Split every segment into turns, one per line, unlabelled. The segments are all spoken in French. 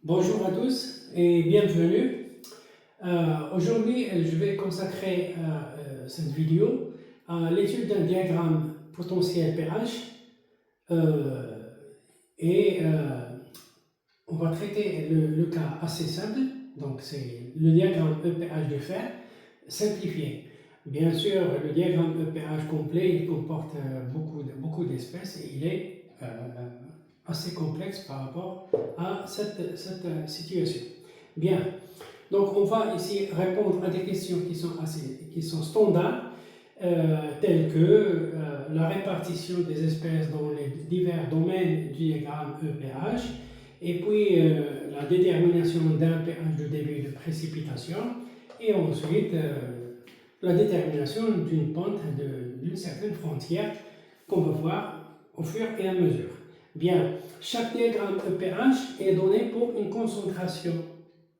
Bonjour à tous et bienvenue. Aujourd'hui, je vais consacrer cette vidéo à l'étude d'un diagramme potentiel pH et on va traiter le cas assez simple, donc c'est le diagramme EPH de fer simplifié. Bien sûr, le diagramme EPH complet, il comporte beaucoup d'espèces et il est assez complexe par rapport à cette situation. Bien, donc on va ici répondre à des questions qui sont standards, telles que la répartition des espèces dans les divers domaines du diagramme EPH, et puis la détermination d'un pH de début de précipitation, et ensuite la détermination d'une pente d'une certaine frontière qu'on va voir au fur et à mesure. Bien, chaque diagramme EPH est donné pour une concentration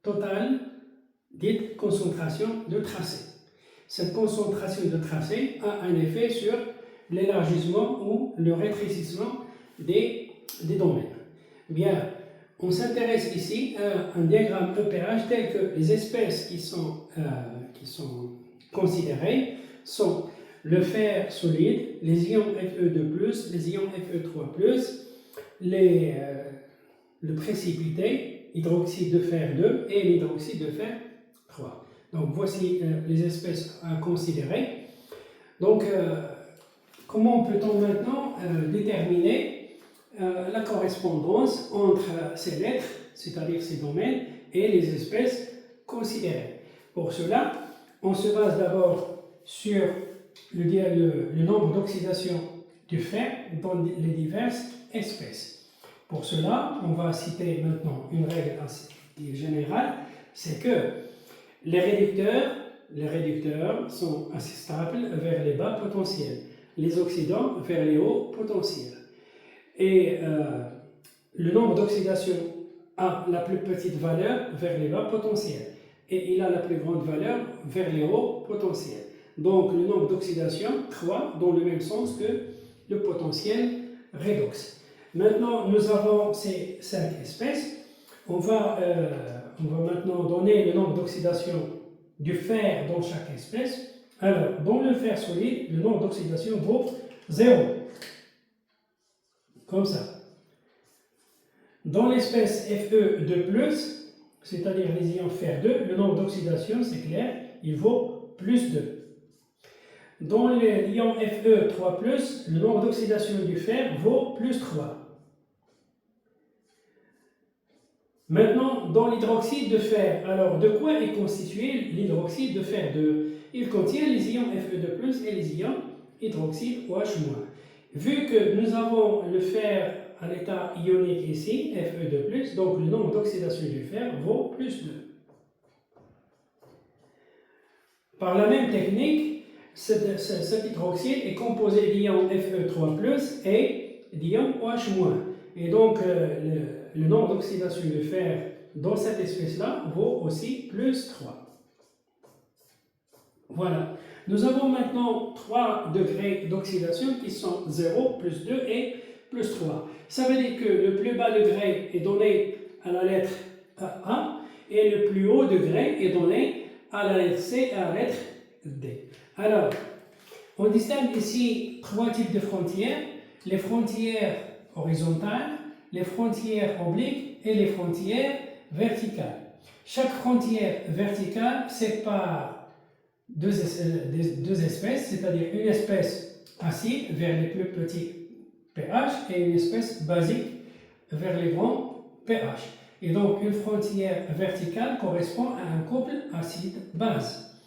totale, dite concentration de tracé. Cette concentration de tracé a un effet sur l'élargissement ou le rétrécissement des domaines. Bien, on s'intéresse ici à un diagramme EPH tel que les espèces qui sont considérées sont le fer solide, les ions Fe2+, les ions Fe3+, le précipité, hydroxyde de fer 2 et l'hydroxyde de fer 3. Donc voici les espèces à considérer. Donc comment peut-on maintenant déterminer la correspondance entre ces lettres, c'est-à-dire ces domaines, et les espèces considérées? Pour cela, on se base d'abord sur le nombre d'oxydations du fer dans les diverses espèces. Pour cela, on va citer maintenant une règle assez générale, c'est que les réducteurs sont assez stables vers les bas potentiels, les oxydants vers les hauts potentiels. Et le nombre d'oxydations a la plus petite valeur vers les bas potentiels et il a la plus grande valeur vers les hauts potentiels. Donc le nombre d'oxydations croît dans le même sens que le potentiel redox. Maintenant, nous avons ces 5 espèces. On va maintenant donner le nombre d'oxydations du fer dans chaque espèce. Alors, dans le fer solide, le nombre d'oxydations vaut 0. Comme ça. Dans l'espèce Fe2+, c'est-à-dire les ions fer 2, le nombre d'oxydations, c'est clair, il vaut plus 2. Dans l'ion Fe3+, le nombre d'oxydation du fer vaut plus 3. Maintenant, dans l'hydroxyde de fer, alors de quoi est constitué l'hydroxyde de fer 2? Il contient les ions Fe2+, et les ions hydroxyde OH-. Vu que nous avons le fer à l'état ionique ici, Fe2+, donc le nombre d'oxydation du fer vaut plus 2. Par la même technique, cet hydroxyde est composé d'ions Fe3+, et d'ions OH-. Et donc, le nombre d'oxydation de fer dans cette espèce-là vaut aussi plus 3. Voilà. Nous avons maintenant 3 degrés d'oxydation qui sont 0, plus 2 et plus 3. Ça veut dire que le plus bas degré est donné à la lettre A et le plus haut degré est donné à la lettre C et à la lettre D. Alors, on distingue ici 3 types de frontières. Les frontières horizontales, les frontières obliques et les frontières verticales. Chaque frontière verticale sépare deux espèces, c'est-à-dire une espèce acide vers les plus petits pH et une espèce basique vers les grands pH. Et donc une frontière verticale correspond à un couple acide-base.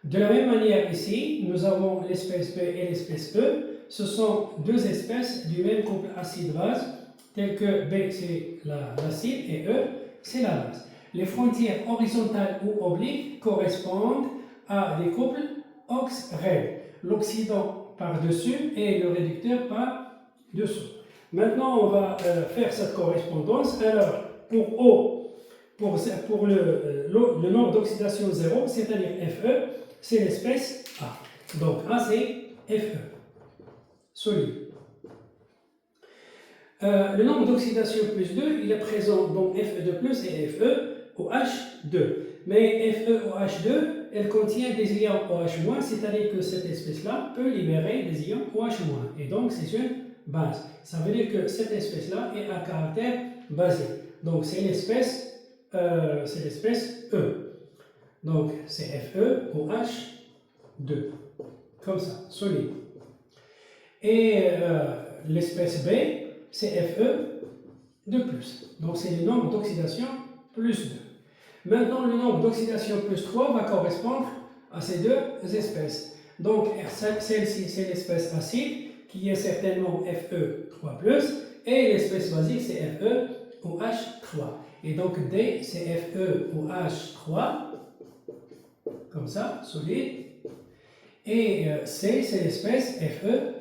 De la même manière ici, nous avons l'espèce B et l'espèce E. Ce sont deux espèces du même couple acide-base, tel que B c'est l'acide et E c'est la base. Les frontières horizontales ou obliques correspondent à des couples ox-rel, l'oxydant par-dessus et le réducteur par-dessous. Maintenant, on va faire cette correspondance. Alors, pour O, pour le nombre d'oxydation 0, c'est-à-dire Fe, c'est l'espèce A. Donc A, c'est Fe, solide. Le nombre d'oxydation plus 2, il est présent dans Fe2 plus et FeOH2. Mais FeOH2, elle contient des ions OH-, c'est-à-dire que cette espèce-là peut libérer des ions OH-. Et donc, c'est une base. Ça veut dire que cette espèce-là est à caractère basique. Donc, c'est l'espèce E. Donc, c'est FeOH2. Comme ça, solide. Et l'espèce B, c'est Fe de plus. Donc, c'est le nombre d'oxydation plus 2. Maintenant, le nombre d'oxydation plus 3 va correspondre à ces deux espèces. Donc, celle-ci, c'est l'espèce acide, qui est certainement Fe3+, et l'espèce basique, c'est FeOH3. Et donc, D, c'est FeOH3, comme ça, solide. Et C, c'est l'espèce Fe3+.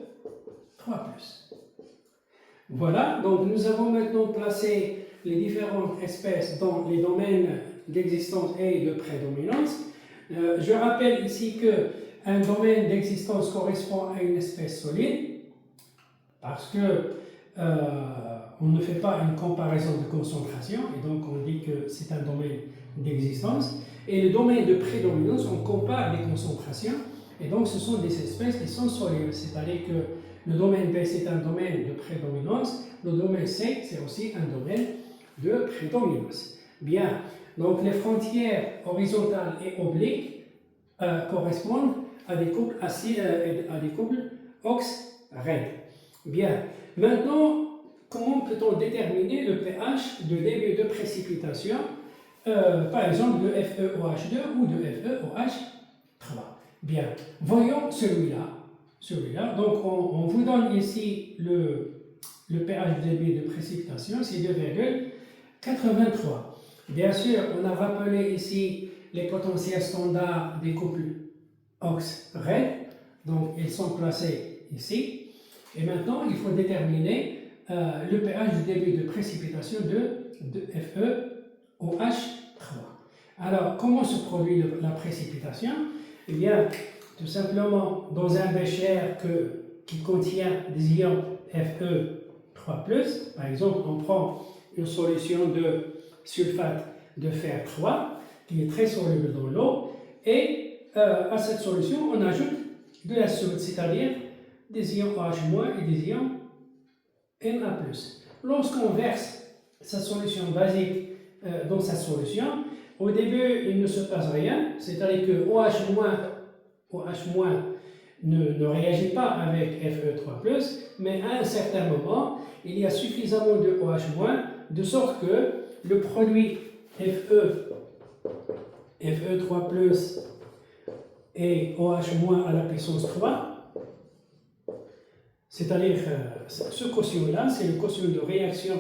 Voilà, donc nous avons maintenant placé les différentes espèces dans les domaines d'existence et de prédominance. Je rappelle ici qu'un domaine d'existence correspond à une espèce solide parce que on ne fait pas une comparaison de concentration et donc on dit que c'est un domaine d'existence. Et le domaine de prédominance, on compare les concentrations et donc ce sont des espèces qui sont solides, c'est-à-dire que le domaine B c'est un domaine de prédominance, le domaine C c'est aussi un domaine de prédominance. Bien, donc les frontières horizontales et obliques correspondent à des couples acides et à des couples ox-raides. Bien, maintenant, comment peut-on déterminer le pH de début de précipitation, par exemple de FeOH2 ou de FeOH3? Bien, voyons celui-là. Donc, on vous donne ici le pH de début de précipitation, c'est 2,83. Bien sûr, on a rappelé ici les potentiels standards des couples ox-raides, donc ils sont placés ici. Et maintenant, il faut déterminer le pH du début de précipitation de FeOH3. Alors, comment se produit la précipitation? Eh bien, tout simplement, dans un bécher qui contient des ions Fe3+, par exemple, on prend une solution de sulfate de fer 3, qui est très soluble dans l'eau, et à cette solution, on ajoute de la soude, c'est-à-dire des ions OH- et des ions Na+. Lorsqu'on verse sa solution basique dans sa solution, au début, il ne se passe rien, c'est-à-dire que OH- ne réagit pas avec Fe3+, mais à un certain moment, il y a suffisamment de OH- de sorte que le produit Fe3+, et OH- à la puissance 3, c'est-à-dire ce quotient-là, c'est le quotient de réaction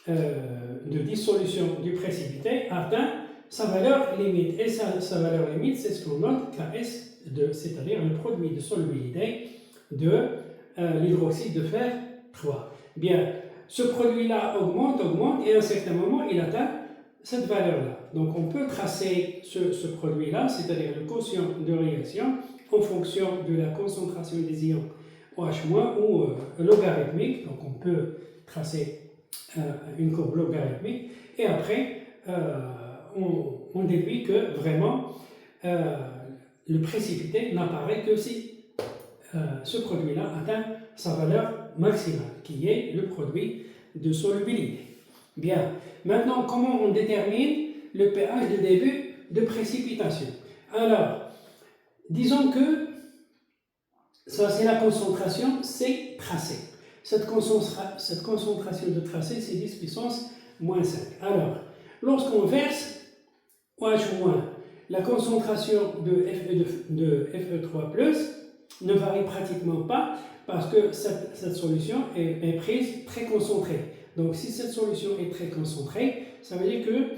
de dissolution du précipité, atteint sa valeur limite. Et sa valeur limite, c'est ce qu'on note Ks2, c'est-à-dire le produit de solubilité de l'hydroxyde de fer 3. Bien, ce produit-là augmente, et à un certain moment, il atteint cette valeur-là. Donc, on peut tracer ce produit-là, c'est-à-dire le quotient de réaction, en fonction de la concentration des ions OH- ou logarithmique. Donc, on peut tracer une courbe logarithmique. Et après, on déduit que vraiment, le précipité n'apparaît que si ce produit-là atteint sa valeur maximale, qui est le produit de solubilité. Bien, maintenant, comment on détermine le pH de début de précipitation? Alors, disons que ça, c'est la concentration C tracée. Cette concentration de tracé, c'est 10 puissance moins 5. Alors, lorsqu'on verse OH-, la concentration de Fe3+, ne varie pratiquement pas parce que cette solution est prise très concentrée. Donc, si cette solution est très concentrée, ça veut dire que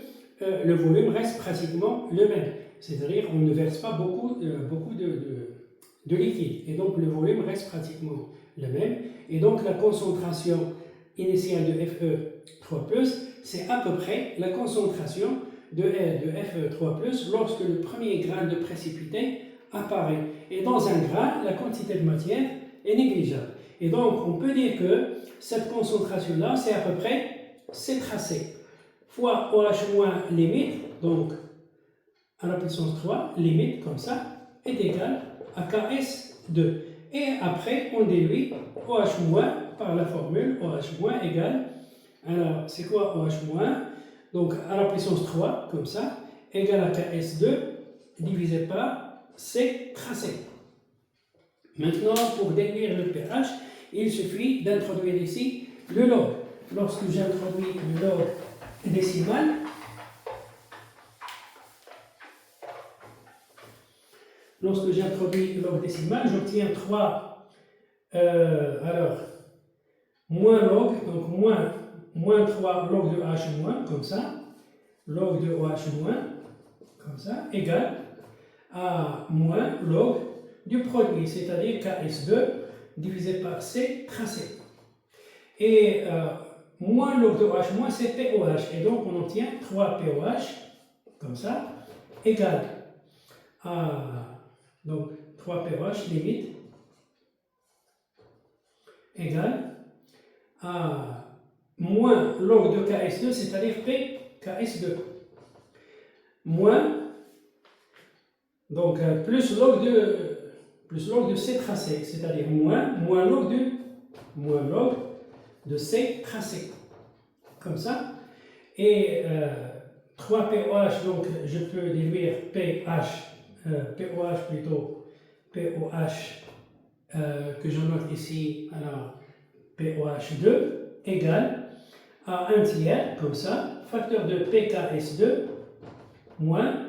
le volume reste pratiquement le même. C'est-à-dire qu'on ne verse pas beaucoup de liquide. Et donc, le volume reste pratiquement le même. Et donc, la concentration initiale de Fe3+, c'est à peu près la concentration de Fe3+, lorsque le premier grain de précipité apparaît. Et dans un grain, la quantité de matière est négligeable. Et donc, on peut dire que cette concentration-là, c'est à peu près C tracé fois OH moins limite, donc à la puissance 3, limite comme ça, est égal à KS2. Et après, on déduit OH moins par la formule OH moins égale, alors c'est quoi OH moins? Donc à la puissance 3, comme ça, égale à KS2 divisé par C tracé. Maintenant, pour déduire le pH, il suffit d'introduire ici le log. Lorsque j'introduis le log décimal, j'obtiens 3, alors, moins log, donc moins 3 log de H moins, comme ça, log de OH moins, comme ça, égale à moins log du produit, c'est-à-dire KS2 divisé par C tracé. Et moins log de OH moins, c'est POH. Et donc, on obtient 3 POH, comme ça, égale à donc 3 POH limite égale à moins log de KS2, c'est-à-dire P KS2, moins, donc plus log de C tracé, c'est-à-dire moins log de C tracé, comme ça. Et 3 POH, donc je peux déduire POH plutôt, POH que je note ici, alors POH2 égale à 1 tiers, comme ça, facteur de PKS2 moins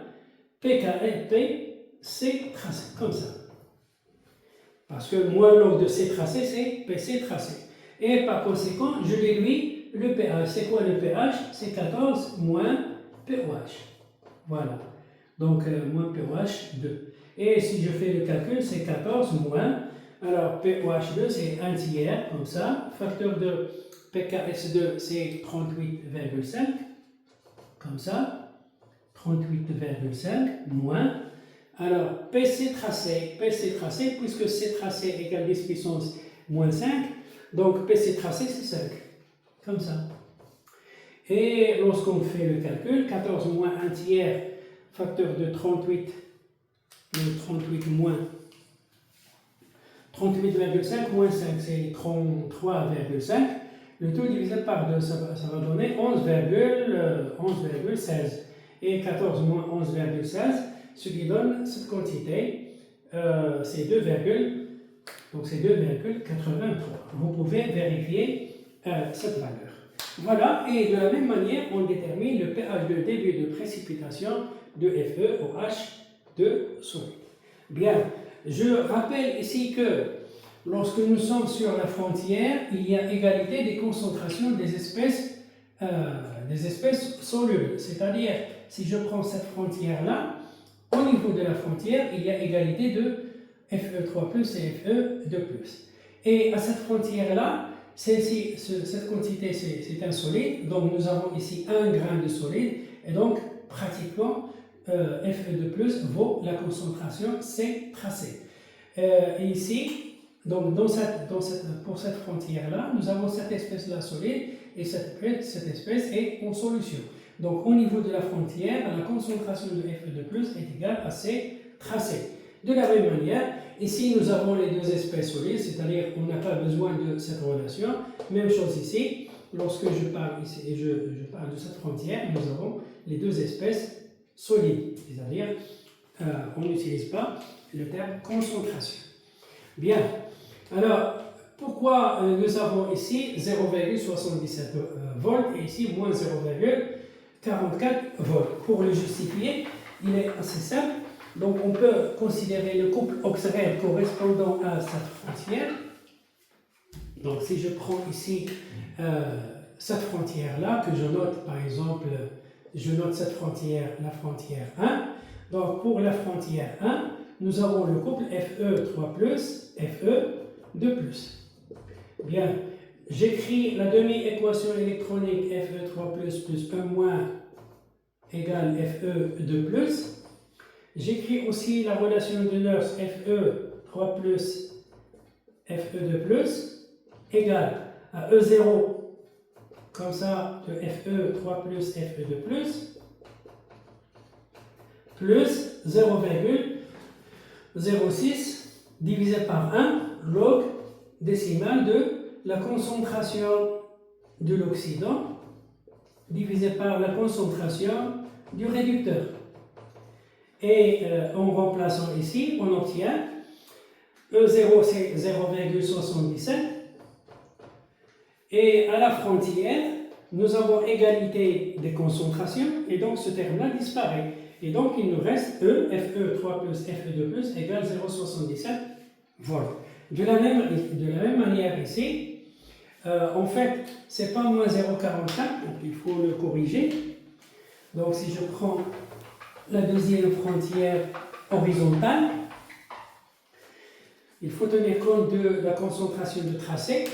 PKC tracé, comme ça. Parce que moins log de C tracé, c'est PC tracé. Et par conséquent, je déduis le pH. C'est quoi le pH? C'est 14 moins POH. Voilà. Donc, moins POH 2. Et si je fais le calcul, c'est 14 moins. Alors, POH2, c'est 1 tiers, comme ça. Facteur de PKS2, c'est 38,5. Comme ça. 38,5 moins. Alors, PC tracé, puisque C tracé égale 10 puissance moins 5, donc PC tracé, c'est 5. Comme ça. Et lorsqu'on fait le calcul, 14 moins 1 tiers, facteur de 38 moins 38,5 moins 5, c'est 33,5. Le tout divisé par 2, ça va donner 11,16. Et 14 moins 11,16, ce qui donne cette quantité, c'est 2,83. Vous pouvez vérifier cette valeur. Voilà, et de la même manière, on détermine le pH de début de précipitation de FeOH de solide. Bien, je rappelle ici que lorsque nous sommes sur la frontière, il y a égalité des concentrations des espèces solubles. C'est-à-dire, si je prends cette frontière-là, au niveau de la frontière, il y a égalité de Fe3+, et Fe2+. Et à cette frontière-là, cette quantité, c'est un solide, donc nous avons ici 1 gramme de solide, et donc pratiquement Fe2+, vaut la concentration C tracée. Et ici, donc pour cette frontière-là, nous avons cette espèce-là solide, et cette espèce est en solution. Donc au niveau de la frontière, la concentration de Fe2+, est égale à C tracé. De la même manière, ici nous avons les deux espèces solides, c'est-à-dire qu'on n'a pas besoin de cette relation. Même chose ici, lorsque je parle ici et je parle de cette frontière, nous avons les deux espèces solides, c'est-à-dire on n'utilise pas le terme concentration. Bien, alors pourquoi nous avons ici 0,77 volts et ici moins 0,44 volts? Pour le justifier, il est assez simple. Donc on peut considérer le couple auxiliaire correspondant à cette frontière. Donc si je prends ici cette frontière-là, que je note par exemple, je note cette frontière, la frontière 1. Donc pour la frontière 1, nous avons le couple Fe3+, Fe2+. Bien, j'écris la demi-équation électronique Fe3+, plus 1- égale Fe2+. J'écris aussi la relation de Nernst Fe3+, Fe2+. égale à E0, comme ça, de Fe3 plus Fe2 plus 0,06 divisé par 1 log décimal de la concentration de l'oxydant divisé par la concentration du réducteur. Et en remplaçant ici, on obtient E0 c'est 0,77 et à la frontière, nous avons égalité des concentrations et donc ce terme-là disparaît. Et donc il nous reste E, Fe3 plus Fe2 plus égale 0,77 volts. De la même manière ici, en fait, c'est pas moins 0,44, donc il faut le corriger. Donc si je prends la deuxième frontière horizontale, il faut tenir compte de la concentration de tracé,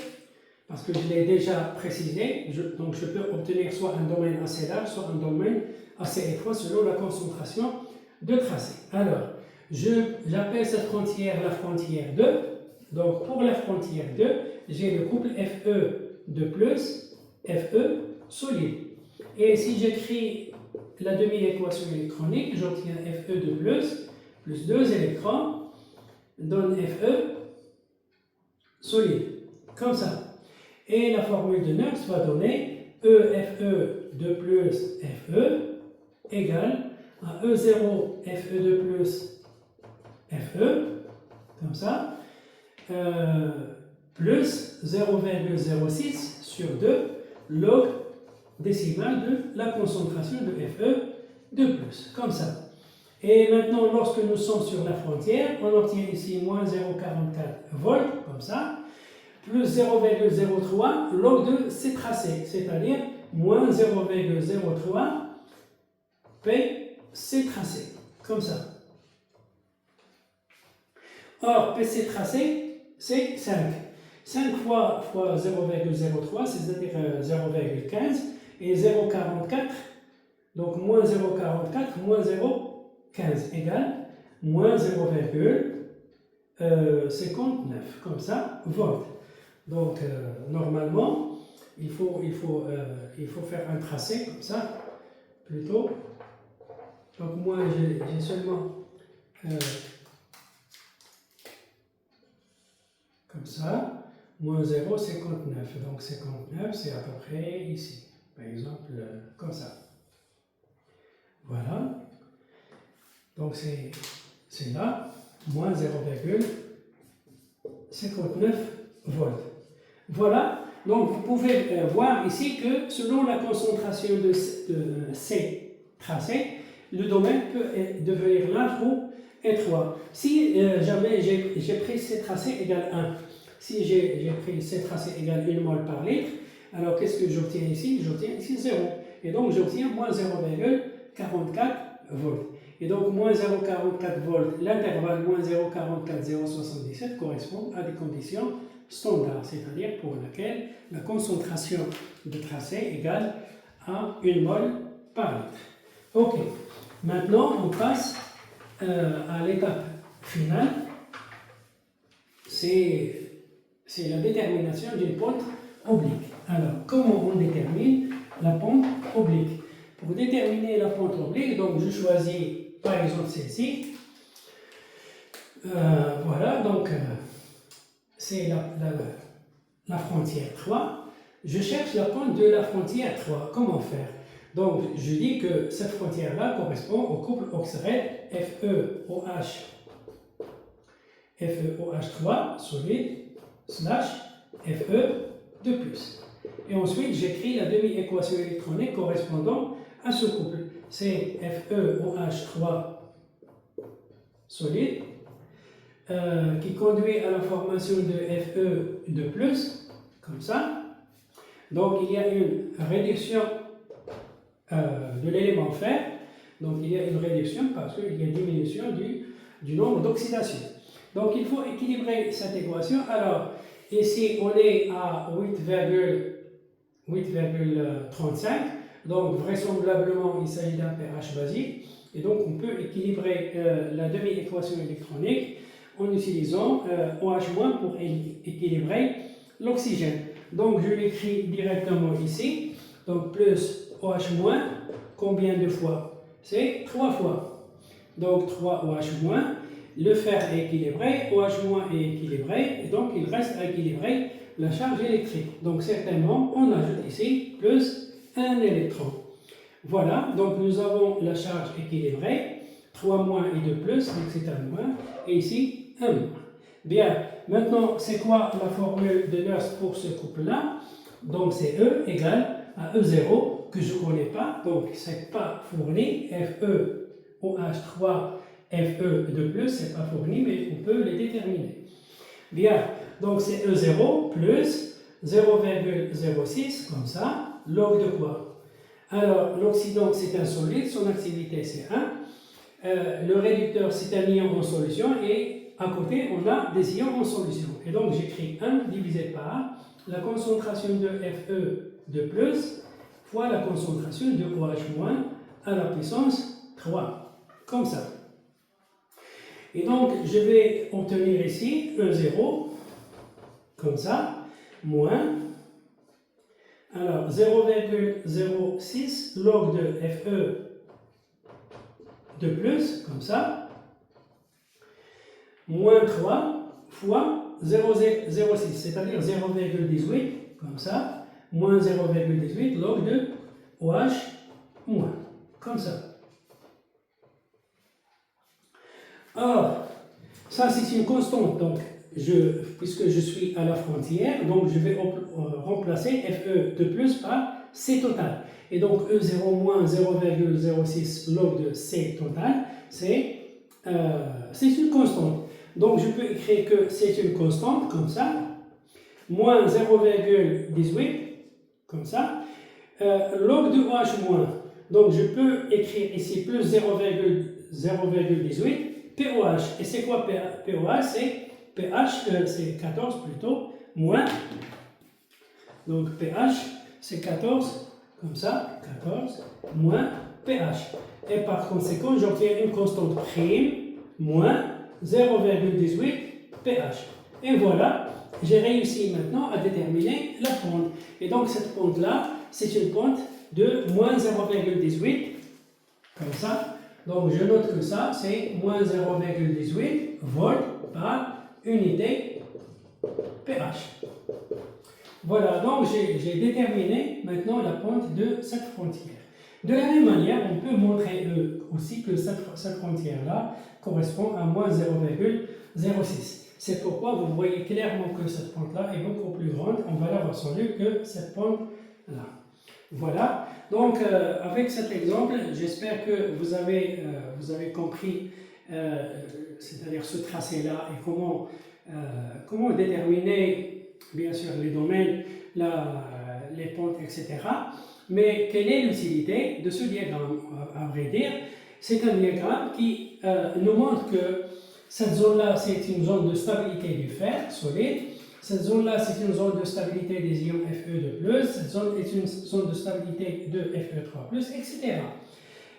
parce que je l'ai déjà précisé, donc je peux obtenir soit un domaine assez large, soit un domaine assez étroit selon la concentration de tracé. Alors, j'appelle cette frontière la frontière 2. Donc, pour la frontière 2, j'ai le couple Fe2 plus Fe solide. Et si j'écris la demi-équation électronique, j'obtiens Fe2 plus 2 électrons donne Fe solide, comme ça. Et la formule de Nernst va donner EFE2 plus Fe égale à E0 Fe2 plus Fe, comme ça, plus 0,06 sur 2 log décimal de la concentration de Fe2 plus, comme ça. Et maintenant, lorsque nous sommes sur la frontière, on obtient ici moins 0,44 volts, comme ça, plus 0,03 log de C tracé, c'est-à-dire moins 0,03 P C tracé, comme ça. Or, PC tracé, c'est 5. 5 fois 0,03, c'est-à-dire 0,15, et 0,44, donc moins 0,44, moins 0,15 égale moins 0,59, comme ça, volts. Donc, normalement, il faut faire un tracé comme ça, plutôt. Donc, moi, j'ai seulement comme ça, moins 0,59. Donc, 59, c'est à peu près ici. Par exemple, comme ça. Voilà. Donc, c'est là, moins 0,59 volts. Voilà, donc vous pouvez voir ici que selon la concentration de C tracé, le domaine peut devenir large ou étroit. Si jamais j'ai pris C tracé égale 1, si j'ai pris C tracé égale 1 mol par litre, alors qu'est-ce que j'obtiens ici? J'obtiens ici 0. Et donc j'obtiens moins 0,44 volts. Et donc moins 0,44 volts, l'intervalle moins 0,44, 0,77 correspond à des conditions standard, c'est-à-dire pour laquelle la concentration de tracé est égale à 1 mol par litre. Ok, maintenant on passe à l'étape finale, c'est la détermination d'une pente oblique. Alors, comment on détermine la pente oblique? Pour déterminer la pente oblique, donc je choisis par exemple celle-ci. Voilà, donc c'est la frontière 3. Je cherche la pente de la frontière 3. Comment faire? Donc, je dis que cette frontière-là correspond au couple oxyrène FeOH3 solide slash Fe2 plus. Et ensuite, j'écris la demi-équation électronique correspondant à ce couple. C'est FeOH3 solide qui conduit à la formation de Fe2+, comme ça. Donc, il y a une réduction de l'élément fer. Donc, il y a une réduction parce qu'il y a une diminution du nombre d'oxydations. Donc, il faut équilibrer cette équation. Alors, ici, on est à 8,35. Donc, vraisemblablement, il s'agit d'un pH basique. Et donc, on peut équilibrer la demi-équation électronique en utilisant OH- pour équilibrer l'oxygène. Donc je l'écris directement ici. Donc plus OH-, combien de fois? C'est 3 fois. Donc 3 OH-, le fer est équilibré, OH- est équilibré, et donc il reste à équilibrer la charge électrique. Donc certainement, on ajoute ici plus un électron. Voilà, donc nous avons la charge équilibrée, 3 moins et 2 plus, donc c'est un moins, et ici un moins. Bien, maintenant, c'est quoi la formule de Nernst pour ce couple-là? Donc c'est E égale à E0, que je ne connais pas, donc c'est pas fourni, FeOH3, Fe de plus, c'est pas fourni, mais on peut les déterminer. Bien, donc c'est E0 plus 0,06, comme ça, log de quoi? Alors, l'oxydant, c'est un solide, son activité, c'est 1. Le réducteur, c'est un ion en solution, et à côté, on a des ions en solution. Et donc, j'écris 1 divisé par la concentration de Fe de plus fois la concentration de OH- à la puissance 3, comme ça. Et donc, je vais obtenir ici E0, comme ça, moins, alors 0,06 log de Fe de plus, comme ça, moins 3 fois 0,06, c'est-à-dire 0,18, comme ça, moins 0,18 log de OH-, comme ça. Alors, ça c'est une constante, donc puisque je suis à la frontière, donc je vais remplacer Fe de plus par C total. Et donc E0 moins 0,06 log de C total, c'est une constante. Donc je peux écrire que c'est une constante, comme ça, moins 0,18, comme ça, log de OH-. Donc je peux écrire ici plus 0,18 POH. Et c'est quoi POH? C'est pH, c'est 14 plutôt, moins. Donc pH, c'est 14, comme ça, 14, moins pH. Et par conséquent, j'obtiens une constante prime, moins 0,18 pH. Et voilà, j'ai réussi maintenant à déterminer la pente. Et donc cette pente-là, c'est une pente de moins 0,18, comme ça. Donc je note que ça, c'est moins 0,18 volts par unité pH. Voilà, donc j'ai déterminé maintenant la pente de cette frontière. De la même manière, on peut montrer aussi que cette frontière-là correspond à moins 0,06. C'est pourquoi vous voyez clairement que cette pente-là est beaucoup plus grande en valeur absolue que cette pente-là. Voilà, donc avec cet exemple, j'espère que vous avez compris, c'est-à-dire ce tracé-là et comment déterminer, bien sûr, les domaines, les pentes, etc. Mais quelle est l'utilité de ce diagramme? À vrai dire, c'est un diagramme qui nous montre que cette zone-là, c'est une zone de stabilité du fer solide. Cette zone-là, c'est une zone de stabilité des ions Fe de plus. Cette zone est une zone de stabilité de Fe3+, etc.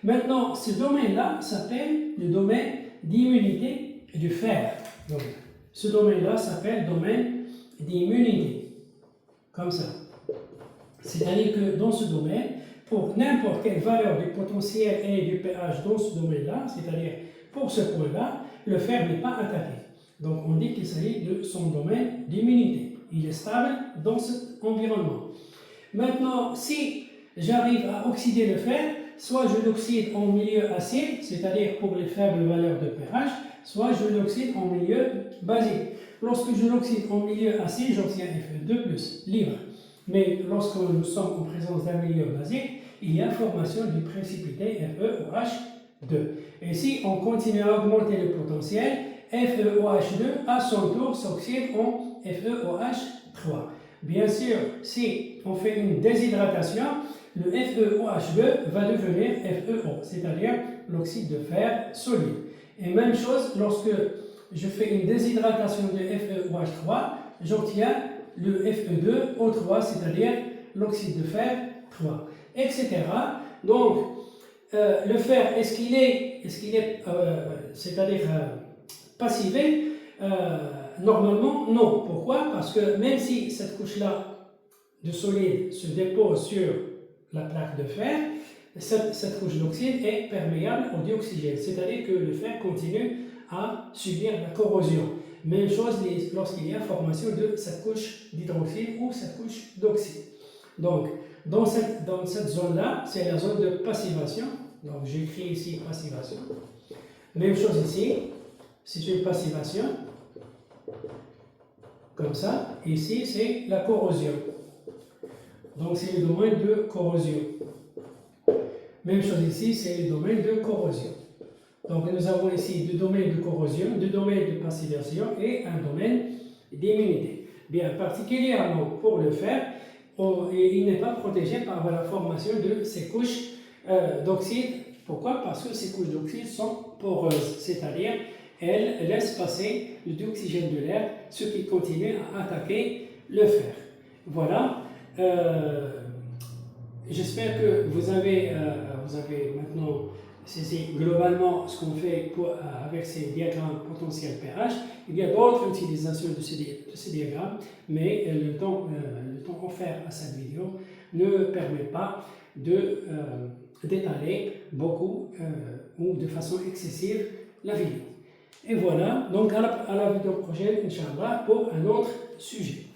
Maintenant, ce domaine-là s'appelle le domaine d'immunité du fer. Donc, ce domaine-là s'appelle domaine d'immunité. Comme ça. C'est-à-dire que dans ce domaine, pour n'importe quelle valeur du potentiel et du pH dans ce domaine-là, c'est-à-dire pour ce point-là, le fer n'est pas attaqué. Donc on dit qu'il s'agit de son domaine d'immunité. Il est stable dans cet environnement. Maintenant, si j'arrive à oxyder le fer, soit je l'oxyde en milieu acide, c'est-à-dire pour les faibles valeurs de pH, soit je l'oxyde en milieu basique. Lorsque je l'oxyde en milieu acide, j'obtiens Fe2+, libre. Mais lorsque nous sommes en présence d'un milieu basique, il y a formation du précipité FeOH2. Et si on continue à augmenter le potentiel, FeOH2 à son tour s'oxyde en FeOH3. Bien sûr, si on fait une déshydratation, le FeOH2 va devenir FeO, c'est-à-dire l'oxyde de fer solide. Et même chose, lorsque je fais une déshydratation de FeOH3, j'obtiens le Fe2O3, c'est-à-dire l'oxyde de fer 3, etc. Donc, le fer, est-ce qu'il est c'est-à-dire passivé Normalement, non. Pourquoi? Parce que même si cette couche-là de solide se dépose sur la plaque de fer, cette couche d'oxyde est perméable au dioxygène, c'est-à-dire que le fer continue à subir la corrosion. Même chose lorsqu'il y a formation de cette couche d'hydroxyde ou cette couche d'oxyde. Donc, dans cette zone-là, c'est la zone de passivation. Donc, j'écris ici passivation. Même chose ici, c'est une passivation, comme ça. Ici, c'est la corrosion. Donc, c'est le domaine de corrosion. Même chose ici, c'est le domaine de corrosion. Donc, nous avons ici deux domaines de corrosion, deux domaines de passivation et un domaine d'immunité. Bien, particulièrement pour le fer, il n'est pas protégé par la formation de ces couches d'oxyde. Pourquoi? Parce que ces couches d'oxyde sont poreuses, c'est-à-dire elles laissent passer le dioxygène de l'air, ce qui continue à attaquer le fer. Voilà. J'espère que vous avez maintenant saisi globalement ce qu'on fait avec ces diagrammes potentiels pH. Il y a d'autres utilisations de ces diagrammes, mais le temps offert à cette vidéo ne permet pas d'étaler beaucoup ou de façon excessive la vidéo. Et voilà, donc à la vidéo prochaine, Inch'Allah, pour un autre sujet.